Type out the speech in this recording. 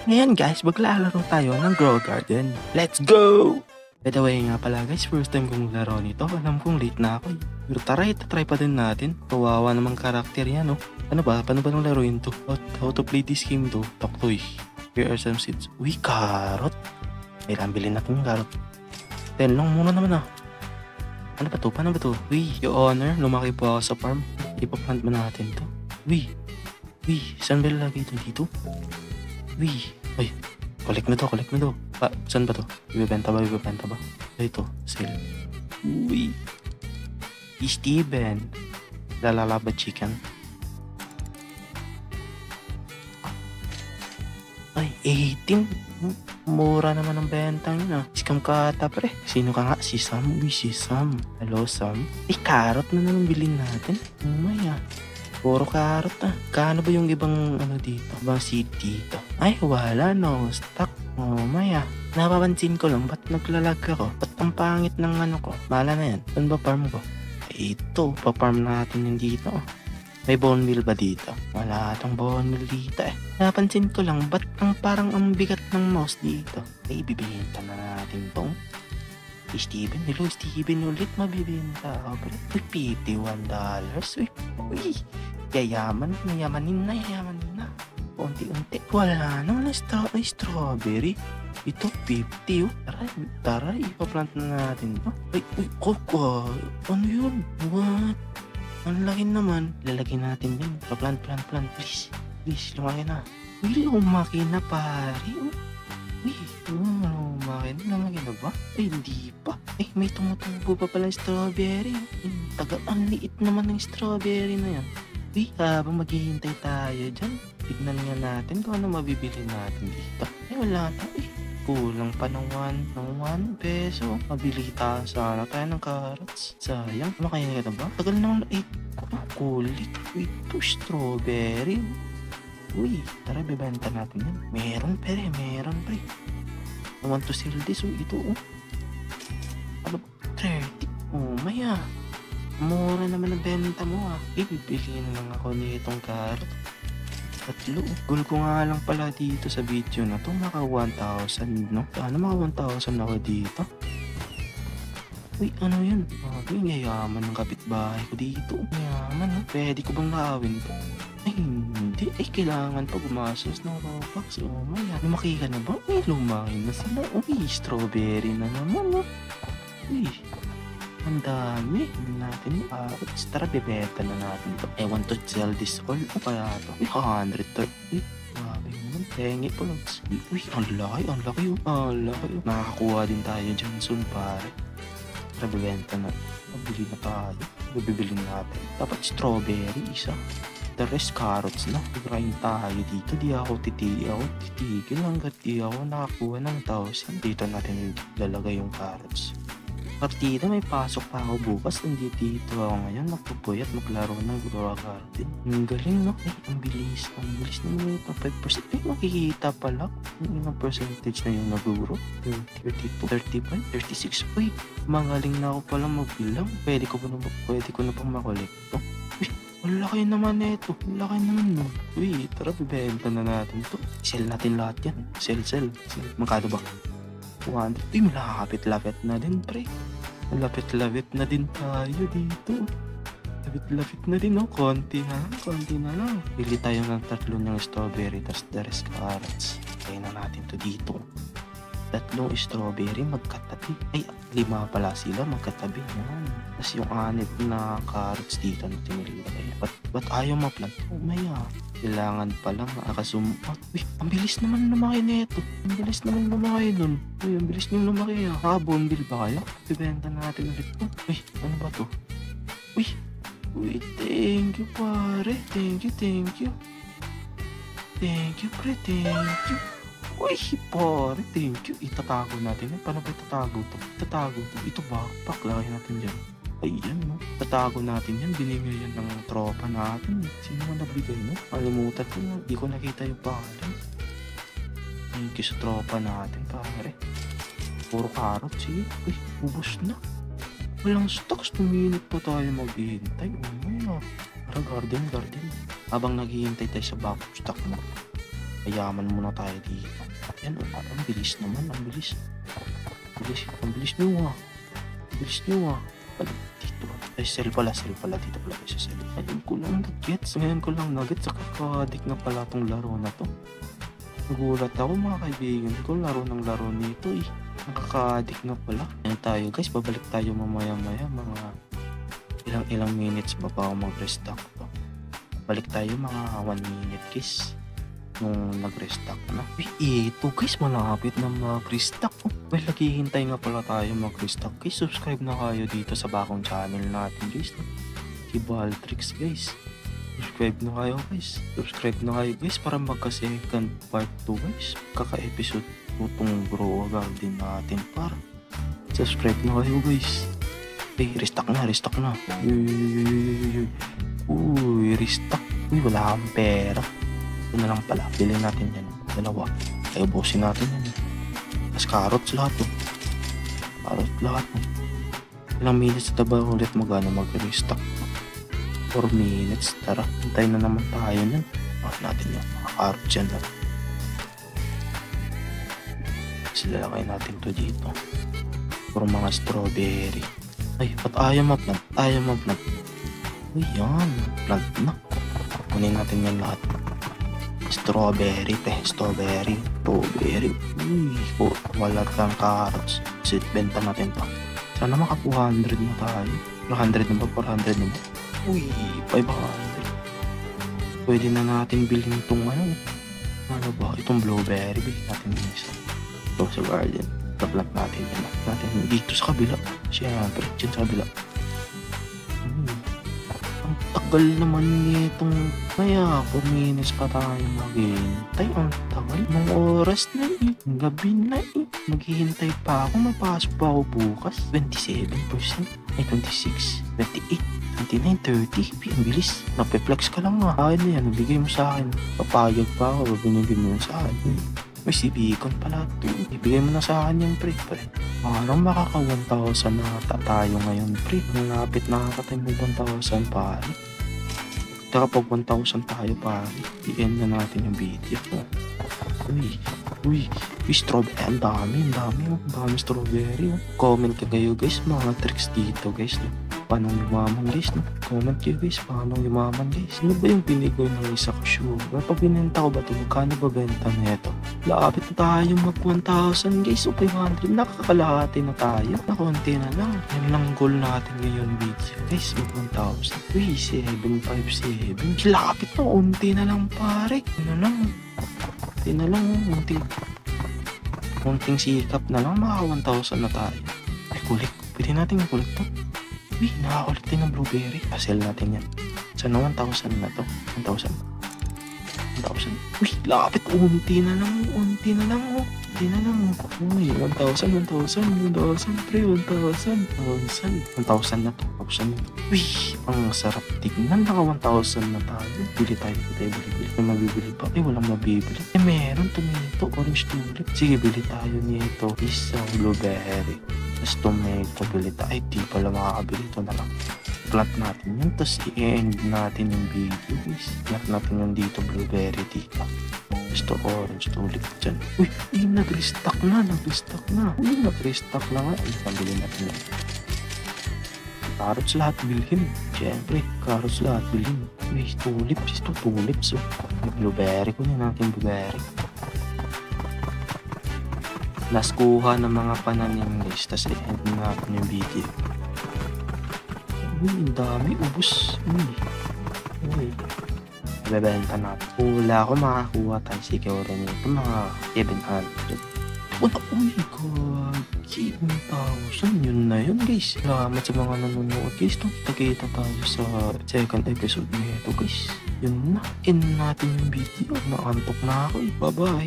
Ngayon guys, maglalaro tayo ng Grow Garden. Let's go! By the way nga pala guys, first time kong laro nito. Alam kong late na ako. Pero try pa din natin. Kawawa namang karakter yan, no? Ano ba? Paano ba nang laruin to? How to play this game to? Toktoy. Here are some seeds. Uy, carrot. Kailangan bilhin natin yung carrot. 10 lang muna naman Ano ba to? Paano ba to? Uy, your honor, lumaki po ako sa farm. Ipaplant ba natin to? Uy, saan ba lalagay ito dito? Uy, ay, collect na to. Saan ba to? Ibebenta ba? Ito, sale. Uy, Steven. Lalalaba chicken. Ay, 18. Mura naman ang bentang yun Scam ka ata pre. Sino ka nga? Si Sam. Uy, si Sam. Hello, Sam. Carrot na naman bilhin natin. Puro carrot Kano ba yung ibang dito? Ibang seed dito? Ay, wala no. Stock. Napapansin ko lang, ba't naglalag ako? Ba't ang pangit ng ko? Mala na yan. Saan ba farm ko? Ay, ito. Pa-farm natin yung dito. May bone meal ba dito? Wala itong bone meal dito Napansin ko lang, ba't parang ang bigat ng mouse dito? Ay, bibenta na natin tong Steven. Hello, Steven ulit. Mabibenta ako. Pero $51. Uy, yayamanin na. Unti-unti. Wala naman na strawberry. Ito, 50 Tara, ipaplant na natin to. Ay, koko. Ano yun? What? Ang laki naman. Lalagyan natin yun. Plant. Please, lumaki na. Uy, lumaki na pare. Lumaki na ba? Ay, hindi pa. Ay, may tumutubo pa pala yung strawberry. Ang liit naman ng strawberry na yan. Uy, habang maghihintay tayo dyan, tignan nga natin kung ano mabibili natin dito. Ay, wala na. Kulang pa ng 1 peso. Mabili sana tayo ng carrots. Sayang. Makain ka na ba? Tagal naman. Ay, kulit. Ito, strawberry. Uy, tara, bibenta natin yan. Meron pre. I want to sell this. Ito, Ano, 30. Mura naman ang benta mo Ibibili na lang ako nitong carrot. 3. Goal ko nga lang pala dito sa video na to. Maka 1,000, no? Sana maka 1,000 ako dito. Uy, ano yun? Yayaman ng kapitbahay ko dito. Yaman, Pwede ko bang nakawin to? Ay, hindi. Ay, kailangan pa gumasos ng Robux. Lumaki ka na ba? Ay, lumaki na sila. Uy, strawberry na naman, Uy, ang dami. Hindi natin yung carrots. Tara, bebeta na natin to. I want to sell this all. Kaya to. Uy, 130. Uy, grabe naman. Tengi po lang. Uy, ang laki. Nakakuha din tayo dyan soon, pare. Tara, bebenta na. Mabili na tayo. Bibili natin. Dapat strawberry, isa. The rest carrots na. Grind tayo dito. Di ako titigil hanggat di ako nakakuha ng 1,000. Dito natin lalagay yung carrots. Partida, may pasok pa ako bukas. Dito ako ngayon. Magpupuyat, maglaro ng Grow Garden. Ang galing, no? Ay, ang bilis naman ito. 5%. Ay, makikita pala yung ilang percentage na yung nag-grow. 32, 35, 36. Uy, magaling na ako pala magbilang. Pwede ko na pang makolect to. Uy, ang laki naman ito. Ang laki naman, no? Uy, tara, bibenta na natin to. Sell natin lahat yan. Sell. Magkano ba? 100. Uy, malapit-lapit na din, pre. Malapit-lapit na din tayo dito. Lapit na din, no? Konti na lang. Bili tayo ng 3 ng strawberry, tas the rest carrots. Kaya na natin to dito. 3 strawberry, magkatabi. Ay, 5 pala sila, magkatabi. Tas yung 6 na carrots dito na tinilagay. Ba't ayaw ma-plant? Kailangan palang makakasumat. Uy, ang bilis naman lumaki nito. Ang bilis naman lumaki nun. Uy, ang bilis niyong lumaki Nakabondil ba kayo? Bibenta natin ulit to. Uy, ano ba to? Uy, thank you pare. Thank you. Thank you pre, thank you. Uy, pare, thank you. Itatago natin yan. Paano ba itatago to? Ito backpack. Lagay natin dyan. Ayan, no? Tatago natin yan. Binigay yan ng tropa natin. Sino nga nabigay, no? Kalimutan ko, no? Di ko nakita yung pangalan. Thank you sa tropa natin, pare. Puro carrot, sige. Uy, ubos na. Walang stocks. 2 minutes pa tayo maghihintay. Tara, garden. Habang naghihintay tayo sa back stock mo. Payaman muna tayo dito. Yan, ang bilis naman, ang bilis. Ang bilis nyo ah. Ang bilis nyo ah. Dito. Ay, sell pala dito pala sa sell. Ayun ko lang nag-gets. Ngayon ko lang nag-gets. Kakadik na pala tong laro na to. Nagulat ako mga kaibigan ko. Laro nito eh. Nakaka-addict na pala. Ayan tayo guys. Babalik tayo mamaya-maya. Mga ilang minutes ba ako mag-restock to. Balik tayo mga 1 minute guys. Nung nag-restock na. Ito guys, malapit na mag-restock. Well, naghihintay nga pala tayo mag-restock guys. Subscribe na kayo dito sa bagong channel natin guys. Si Baltrix guys. Subscribe na kayo guys. Para magka-second part 2 guys. Kaka-episode 2 tong Grow Garden natin. Para subscribe na kayo guys. Restock na. Uy, restock. Uy, wala akong pera. Ito na lang pala, bilhin natin yan. 2. Ay, ubusin natin yan. Tapos carrots lahat. Ilang minutes na ba ulit mag-restock? 4 minutes. Tara, hintayin na naman tayo yan. Bakit natin yung mga carrots yan. Silalakay natin to dito. Puro mga strawberry. Ay, ba't ayaw ma-plant? Uy, yan. Plant na. Kunin natin yan lahat. Strawberry. Uy, wala tayong carrots. Sit, benta natin to. Sana maka 200 na tayo. 400 na ba? Uy, 500. Pwede na natin bilhin itong itong blueberry. Bilhin natin yung isa. Ito sa garden. Plant natin yan. Dito sa kabila. Siyempre, dyan sa kabila. Tagal naman nitong kaya 4 minutes pa tayo maghihintay. Ang tagal ng oras na gabi na maghihintay pa ako. May pasok pa ako bukas. 27%, ay 26, 28, 29, 30. Ang bilis. Napeflex ka lang nga. Akin na yan, nabigay mo sa akin. Papayag pa ako, binigay mo sa akin. May si Beacon pala ito. Ibigay mo na sa akin yung pre. Parang makaka 1,000 na tayo ngayon pre. Malapit nakakatay mo 1,000 pare. Kapag 1,000 tayo pare, i-end na natin yung video. Uy, strawberry. Ang dami strawberry. Comment kayo guys, mga tricks dito guys. Paano yumaman guys? Comment kayo guys, paano yumaman guys? Ano ba yung binigoy ng isa ko sugar? Pag binenta ko ba ito, magkano ba benta na ito? Lapit na tayo mag 1,000 guys o 500. Nakakalahati na tayo. Nakunti na lang. Yan lang goal natin ngayon video guys, mag 1,000. Uy, 757. Lapit na, unti na lang pare. Unting sikap na lang, maka 1,000 na tayo. Ay, kulik. Pwede natin yung kulik to. Uy, nakaulit din ng blueberry. Sell natin yan. Sana 1,000 na to. 1,000. Uy, lapit. Unti na lang. Uy, 1,000. Pre, 1,000 na to. Uy, ang sarap tignan. Naka 1,000 na tayo. Bili tayo. Bili. May mabibili pa. Walang mabibili. Meron tomato. Orange tulip. Sige, bili tayo nito. Isang blueberry. Tapos tomato, bili tayo. Ay, di pala makakabili. Ito na lang. Plant natin yun. Tapos i-end natin yung video. Plant natin yung dito. Blueberry dito. Tapos ito orange tulip dyan. Uy, nag-restock na. Nag-restock na nga. Pambili natin yan. Carrots lahat bilhin. Siyempre, carrots lahat bilhin. Uy, tulips. So, blueberry. Kunin natin blueberry. Last kuha ng mga pananim guys. Tapos i-end natin yung video. Uy, ang dami. Ubus. Uy. Bebenta natin. Wala ako makakuha tayo siguro nito. Mga 700. Oh my god. 7,000. Yun na yun guys. Salamat sa mga nanonood guys. Kita tayo sa second episode nito guys. Yun na. End natin yung video. Naantok na ako. Bye bye.